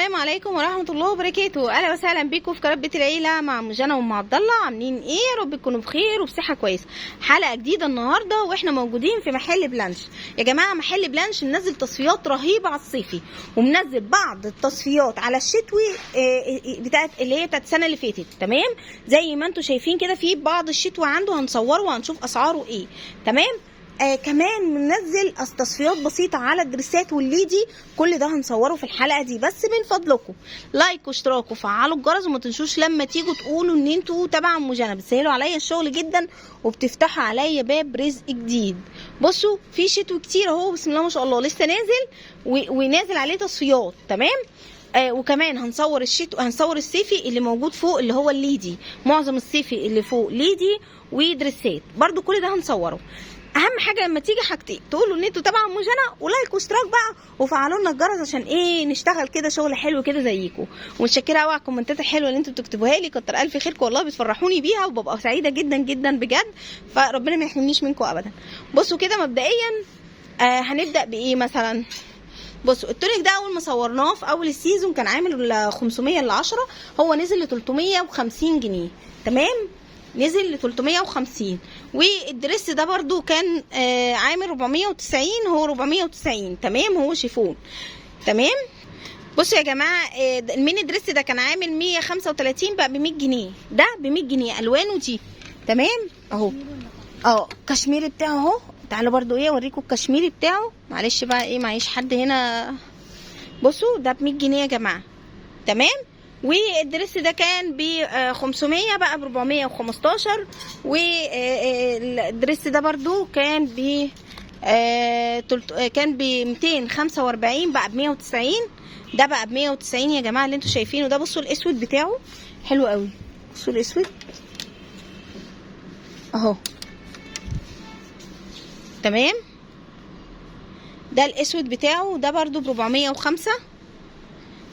السلام عليكم ورحمه الله وبركاته. اهلا وسهلا بيكم في قناه بيت العيله مع ام جنى وام عبد الله. عاملين ايه؟ يا رب تكونوا بخير وبصحه كويسه. حلقه جديده النهارده واحنا موجودين في محل بلانش. يا جماعه محل بلانش منزل تصفيات رهيبه على الصيفي، ومنزل بعض التصفيات على الشتوي بتاعت اللي هي بتاعت السنه اللي فاتت. تمام، زي ما انتم شايفين كده في بعض الشتوي عنده هنصوره وهنشوف اسعاره ايه. تمام. كمان منزل تصفيات بسيطه على الدريسات والليدي. كل ده هنصوره في الحلقه دي، بس من فضلكم لايك واشتراك وفعلوا الجرس، وما تنسوش لما تيجوا تقولوا ان انتوا تبع ام جنى. بتسهلوا عليا الشغل جدا وبتفتحوا عليا باب رزق جديد. بصوا في شتوي كتير اهو، بسم الله ما شاء الله لسه نازل ونازل عليه تصفيات. تمام. وكمان هنصور هنصور الصيفي اللي موجود فوق اللي هو الليدي. معظم الصيفي اللي فوق ليدي ودريسات برضو، كل ده هنصوره. اهم حاجه لما تيجي حاجتين تقولوا ان انتوا تبع ام جنى، ولايك واشتراك بقى وفعلوا لنا الجرس عشان ايه نشتغل كده شغل حلو كده زيكم. ومتشكره قوي على الكومنتات الحلوه اللي انتوا بتكتبوها لي، كتر الف خيركم والله، بتفرحوني بيها وببقى سعيده جدا جدا بجد، فربنا ما يحرمنيش منكم ابدا. بصوا كده مبدئيا هنبدا بايه مثلا. بصوا التونيك ده اول ما صورناه في اول السيزون كان عامل 500 ل 10، هو نزل ل 350 جنيه. تمام، نزل ل 350. والدريس ده برضو كان عامل 490، هو 490. تمام، هو شيفون. تمام. بصوا يا جماعه الميني دريس ده كان عامل 135 بقى ب 100 جنيه. ده ب 100 جنيه الوانه دي. تمام اهو. الكشميري بتاعه اهو. تعالوا برضو ايه اوريكم الكشميري بتاعه. معلش بقى ايه معيش حد هنا. بصوا ده ب 100 جنيه يا جماعه. تمام. والدريس ده كان ب 500 بقى ب 415. والدريس ده برضو كان ب 245 بقى ب 190. ده بقى ب 190 يا جماعه اللي انتوا شايفينه ده. بصوا الاسود بتاعه حلو قوي. بصوا الاسود اهو. تمام، ده الاسود بتاعه. ده برضو ب 405.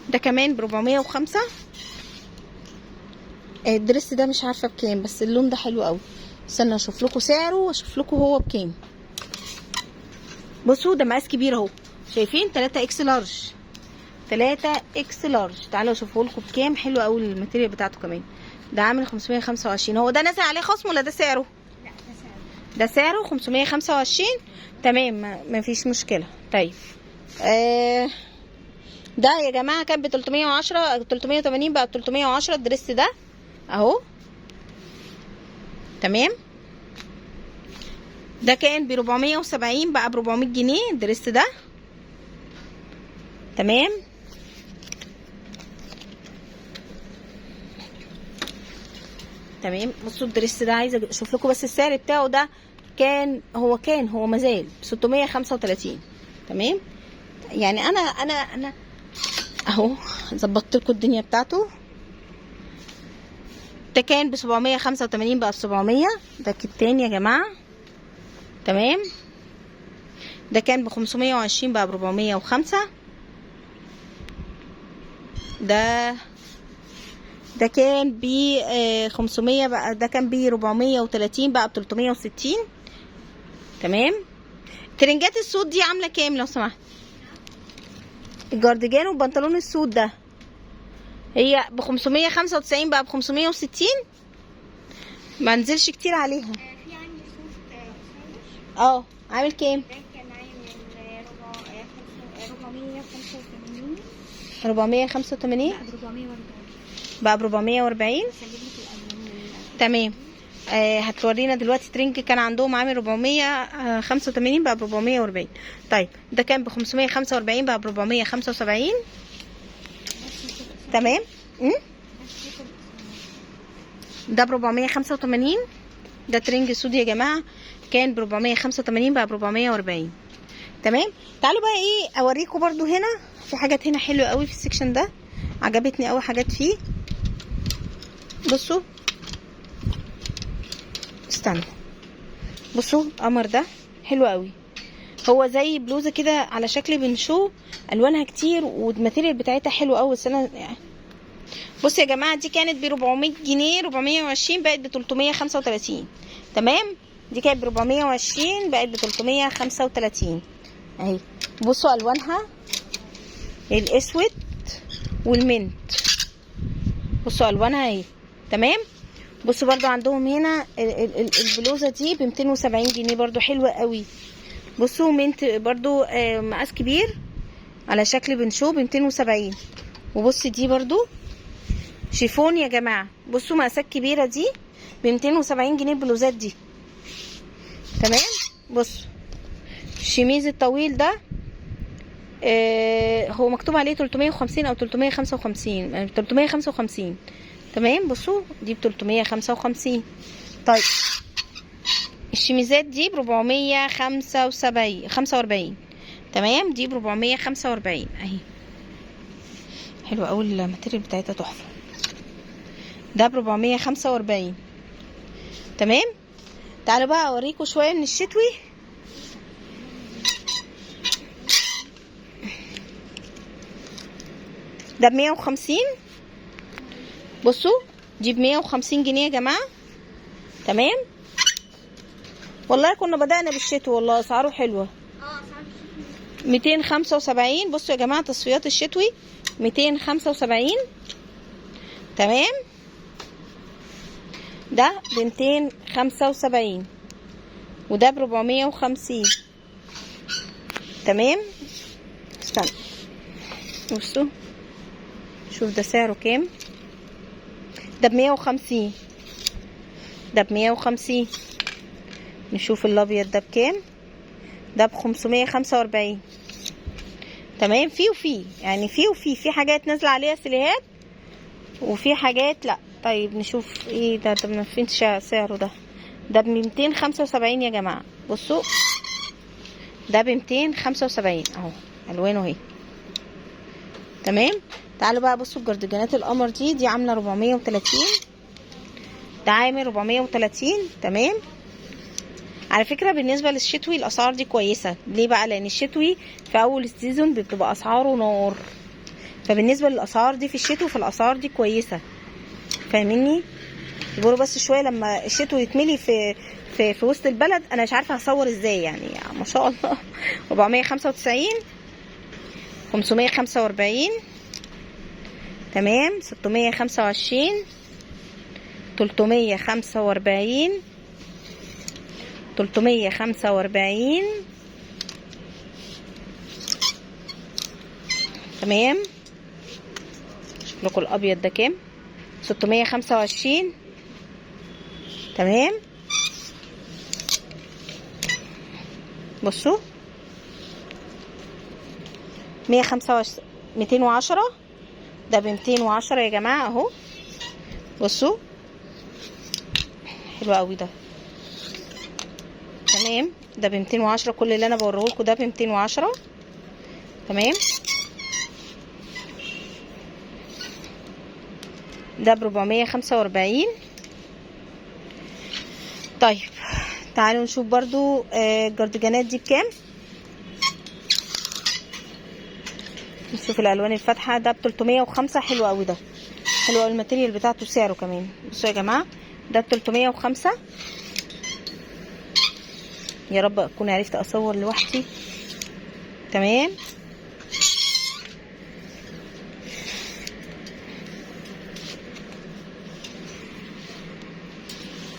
ده كمان ب 405. الدريس ده مش عارفه بكام، بس اللون ده حلو قوي. استنى اشوف لكم سعره واشوف لكم هو بكام. بصوا ده مقاس كبير اهو، شايفين 3 اكس لارج. 3 اكس لارج. تعالوا اشوفه لكم بكام. حلو قوي الماتيريال بتاعته كمان. ده عامل 525. هو ده نازل عليه خصم ولا ده سعره؟ لا ده سعره. ده سعره 525. تمام مفيش مشكله. طيب ده يا جماعه كان ب 310 380 بقى ب 310 الدريس ده اهو. تمام. ده كان ب 470 بقى ب 400 جنيه الدريس ده. تمام. تمام. بصوا الدريس ده عايزه اشوف لكم بس السعر بتاعه. ده كان هو مازال 635. تمام. يعني انا اهو ظبطت لكم الدنيا بتاعته. ده كان ب 785 بقى ب 700. ده كتان يا جماعه. تمام. ده كان ب 520 بقى ب 405. ده كان ب 500 بقى. ده كان ب 430 بقى ب 360. تمام. ترنجات السود دي عامله كام لو سمحت؟ الجارديجان والبنطلون السود ده هي ب 595 بقى ب 560. ما نزلش كتير عليها. في عندي صوت عامل كام؟ ده كان عامل 485. 485 لا ب 440. بقى ب 440. تمام. هتورينا دلوقتي ترنج كان عندهم عامل 485 بقى ب 440. طيب ده كان ب 545 بقى ب 475. تمام. ده ب 485. ده ترنج سود يا جماعه كان ب 485 بقى ب 440. تمام. تعالوا بقى ايه اوريكم برضو. هنا في حاجات هنا حلوه قوي في السكشن ده، عجبتني قوي حاجات فيه. بصوا استنى. بصوا القمر ده حلو قوي. هو زي بلوزه كده على شكل بنشو، الوانها كتير والماتيريال بتاعتها حلوه قوي. بس انا يعني بصوا يا جماعه دي كانت ب 400 جنيه 420 بقت ب 335. تمام. دي كانت ب 420 بقت ب 335 اهي. بصوا الوانها الاسود والمنت. بصوا الوانها اهي. تمام. بصوا برضو عندهم هنا البلوزه دي ب 270 جنيه برضو حلوه قوي. بصوا منت برضو مقاس كبير على شكل بنشو ب 270. وبص دي برضو شيفون يا جماعه. بصوا مقاسات كبيره دي ب 270 جنيه البلوزات دي. تمام. بصوا الشميز الطويل ده هو مكتوب عليه 350 او 355 355. تمام. بصوا دي ب 355. طيب الشميزات دي ب 445. تمام. دي ب 445 اهي. حلوه قوي الماتيريال بتاعتها تحفه. ده ب 445. تمام. تعالوا بقى اوريكم شويه من الشتوي. ده ب 150. بصوا دي ب 150 جنيه يا جماعه. تمام. والله كنا بدأنا بالشتوي والله اسعاره حلوه. 275. بصوا يا جماعه تصفيات الشتوي 275. تمام. ده ب 275 وده ب 450. تمام. استنى بصوا شوف ده سعره كام. ده ب 150. ده ب 150. نشوف الابيض ده بكام. ده ب 545. تمام. فيه وفيه يعني فيه وفيه. في حاجات نازله عليها سيليهات وفي حاجات لا. طيب نشوف ايه ده. طب ما فينش سعره. ده ب 275 يا جماعه. بصوا ده ب 275 اهو الوانه اهي. تمام. تعالوا بقى بصوا الجردجانات القمر دي عامله 430. ده عامل 430. تمام. على فكره بالنسبه للشتوي الاسعار دي كويسه. ليه بقى؟ لان الشتوي في اول السيزون بتبقى اسعاره نار. فبالنسبه للاسعار دي في الشتوي فالاسعار دي كويسه. فاهميني؟ يقولوا بس شويه لما الشتوي يتملي في وسط البلد. انا مش عارفه هصور ازاي يعني ما شاء الله. 495. 545. تمام. 625. 345. 345. تمام. شوف لكم الابيض ده كام. 625. تمام. بصوا 210. ده ب 210 يا جماعه اهو. بصوا حلو قوي ده. تمام. ده ب 210. كل اللي انا بوريه لكم ده ب 210. تمام. ده ب 445. طيب تعالوا نشوف برضو الجردجانات دي بكام. نشوف الالوان الفاتحه. ده ب 305. حلو قوي ده. حلو قوي الماتيريال بتاعته سعره كمان. بصوا يا جماعه ده ب 305. يا رب اكون عرفت اصور لوحدي. تمام.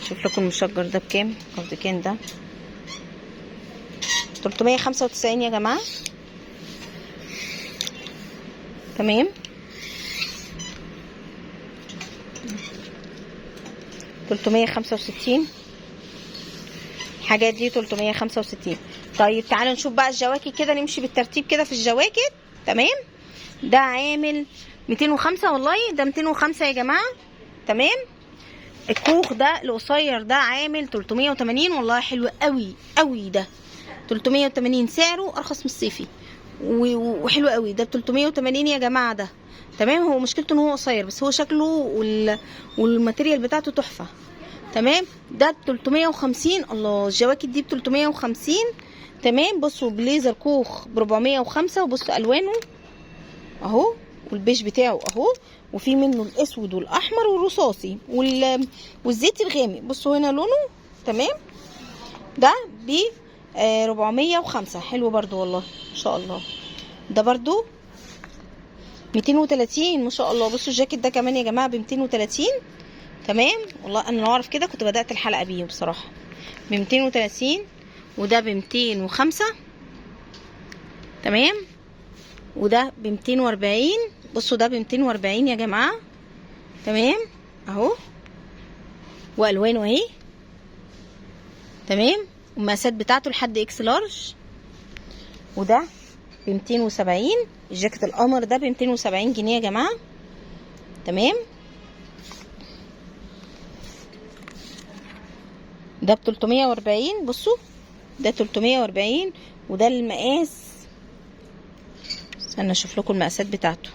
شوف لكم المشجر ده بكام. الجردجان ده 395 يا جماعه. تمام. 365. الحاجات دي 365. طيب تعالوا نشوف بقى الجواكت كده. نمشي بالترتيب كده في الجواكت. تمام. ده عامل 205 والله. ده 205 يا جماعه. تمام. الكوخ ده القصير ده عامل 380 والله. حلو قوي قوي ده. 380 سعره ارخص من الصيفي وحلو قوي. ده ب 380 يا جماعه ده. تمام. هو مشكلته ان هو قصير بس هو شكله والماتيريال بتاعته تحفه. تمام. ده ب 350. الله الجواكت دي ب 350. تمام. بصوا بليزر كوخ ب 405. وبصوا الوانه اهو والبيج بتاعه اهو. وفي منه الاسود والاحمر والرصاصي والزيتي الغامق. بصوا هنا لونه. تمام. ده ب 405. حلو برضو والله ما شاء الله. ده برضو 230 ما شاء الله. بصوا الجاكيت ده كمان يا جماعه ب 230. تمام والله انا لو اعرف كده كنت بدات الحلقه بيه بصراحه. ب 230 وده ب 205. تمام وده ب 240. بصوا ده ب 240 يا جماعه. تمام اهو والوانه اهي. تمام والمقاسات بتاعته لحد اكس لارج. وده ب 270. الجاكيت القمر ده ب 270 جنيه يا جماعه. تمام ده ب 340. بصوا ده 340 وده المقاس. استنى اشوف لكم المقاسات بتاعته.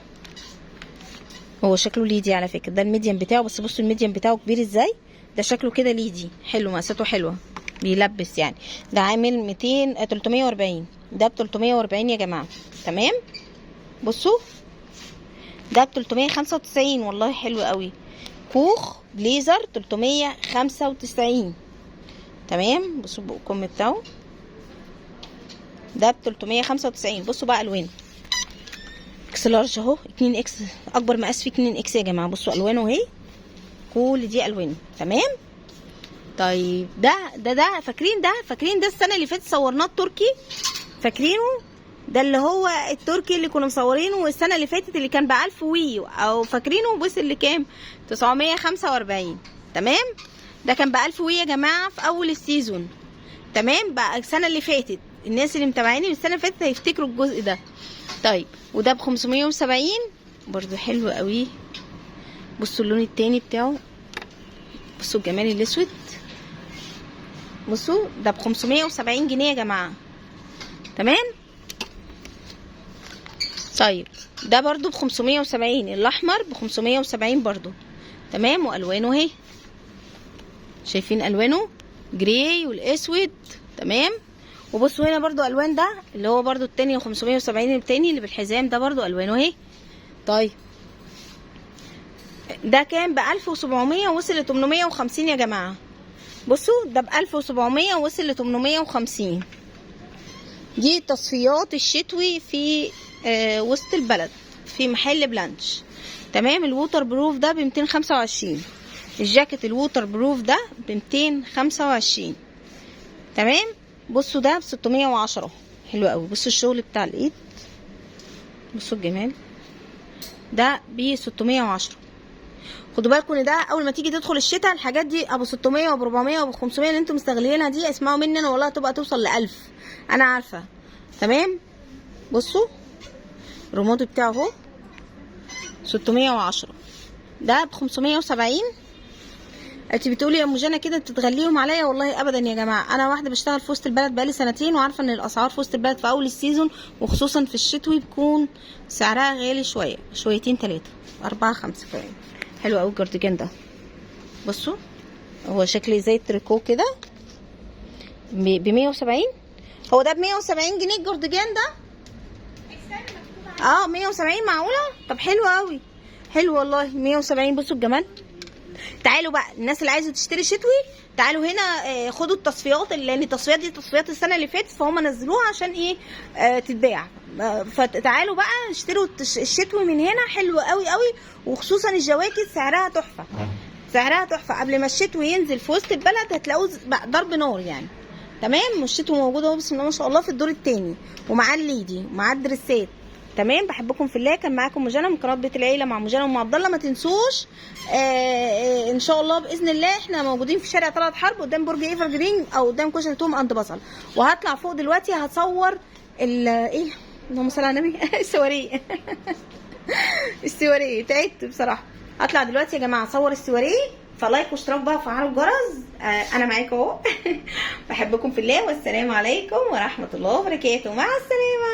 هو شكله ليدي على فكره، ده الميديم بتاعه، بس بصوا الميديم بتاعه كبير ازاي. ده شكله كده ليدي حلو، مقاساته حلوه بيلبس يعني. ده عامل 340. ده ب 340 يا جماعه. تمام بصوا ده ب 395 والله حلو قوي. كوخ بليزر 395. تمام بصوا الكم بتاعه ده ب 395. بصوا بقى الوانه اكس لارج اهو، 2 اكس اكبر مقاس فيه 2 اكس يا جماعه. بصوا الوانه اهي كل دي الوانه. تمام طيب ده فاكرين ده السنه اللي فاتت صورناه التركي، فاكرينه ده اللي هو التركي اللي كنا مصورينه السنه اللي فاتت اللي كان ب 1000 وي، او فاكرينه بص اللي كام 945. تمام ده كان ب 1000 وي يا جماعه في اول السيزون. تمام بقى السنه اللي فاتت الناس اللي متابعيني من السنه اللي فاتت هيفتكروا الجزء ده. طيب وده ب 570 برضو حلو قوي. بصوا اللون التاني بتاعه، بصوا الجمال الاسود. بصوا ده ب 570 جنيه يا جماعه. تمام طيب ده برضو ب 570. الاحمر ب 570 برضو. تمام والوانه اهي شايفين الوانه جراي والاسود. تمام وبصوا هنا برضو الوان ده اللي هو برضو التاني 570 التاني اللي بالحزام ده برضو الوانه اهي. طيب ده كان ب 1700 ووصل ل 850 يا جماعه. بصوا ده ب 1700 ووصل ل 850. دي تصفيات الشتوي في وسط البلد في محل بلانش. تمام الووتر بروف ده ب 225. الجاكيت الووتر بروف ده ب 225. تمام بصوا ده ب 610 حلو قوي. بصوا الشغل بتاع الايد، بصوا الجمال ده ب 610. خدوا بالكم ان ده اول ما تيجي تدخل الشتاء الحاجات دي ابو 600 وابو 400 وابو 500 اللي انتم مستغلينها دي اسمعوا مني انا والله تبقى توصل ل 1000 انا عارفه. تمام بصوا الريموت بتاعه اهو 610. ده ب 570. انت بتقولي يا ام جنى كده بتتغليهم عليا، والله ابدا يا جماعه. انا واحده بشتغل في وسط البلد بقالي سنتين وعارفه ان الاسعار في وسط البلد في اول السيزون وخصوصا في الشتوي بيكون سعرها غالي شويه شويتين 3 4 5 كمان. حلو قوي الكارديجان ده. بصوا هو شكلي زي التريكو كده ب 170. هو ده ب 170 جنيه الكارديجان ده. 170 معقوله؟ طب حلو قوي حلو والله 170. بصوا الجمال. تعالوا بقى الناس اللي عايزه تشتري شتوي تعالوا هنا خدوا التصفيات، لان التصفيات دي تصفيات السنه اللي فاتت فهم نزلوها عشان ايه تتباع. فتعالوا بقى اشتروا الشتوي من هنا حلو قوي قوي. وخصوصا الجواكت سعرها تحفه سعرها تحفه. قبل ما الشتوي ينزل في وسط البلد هتلاقوه ضرب نار يعني. تمام والشتوي موجود اهو بسم الله ما شاء الله في الدور الثاني ومعاه الليدي ومعاه الدريسات. تمام بحبكم في الله. كان معاكم مجنى من قناه بيت العيله مع مجنى وام عبد الله. ما تنسوش ان شاء الله باذن الله احنا موجودين في شارع طلعت حرب قدام برج ايفر جرين او قدام كشري توم اند بصل. وهطلع فوق دلوقتي هتصور ايه اللهم صل على النبي السواريه السواريه تعبت بصراحه. هطلع دلوقتي يا جماعه اصور السواريه. فلايك واشتراك بقى وفعلوا الجرس. انا معاكم اهو بحبكم في الله والسلام عليكم ورحمه الله وبركاته. مع السلامه.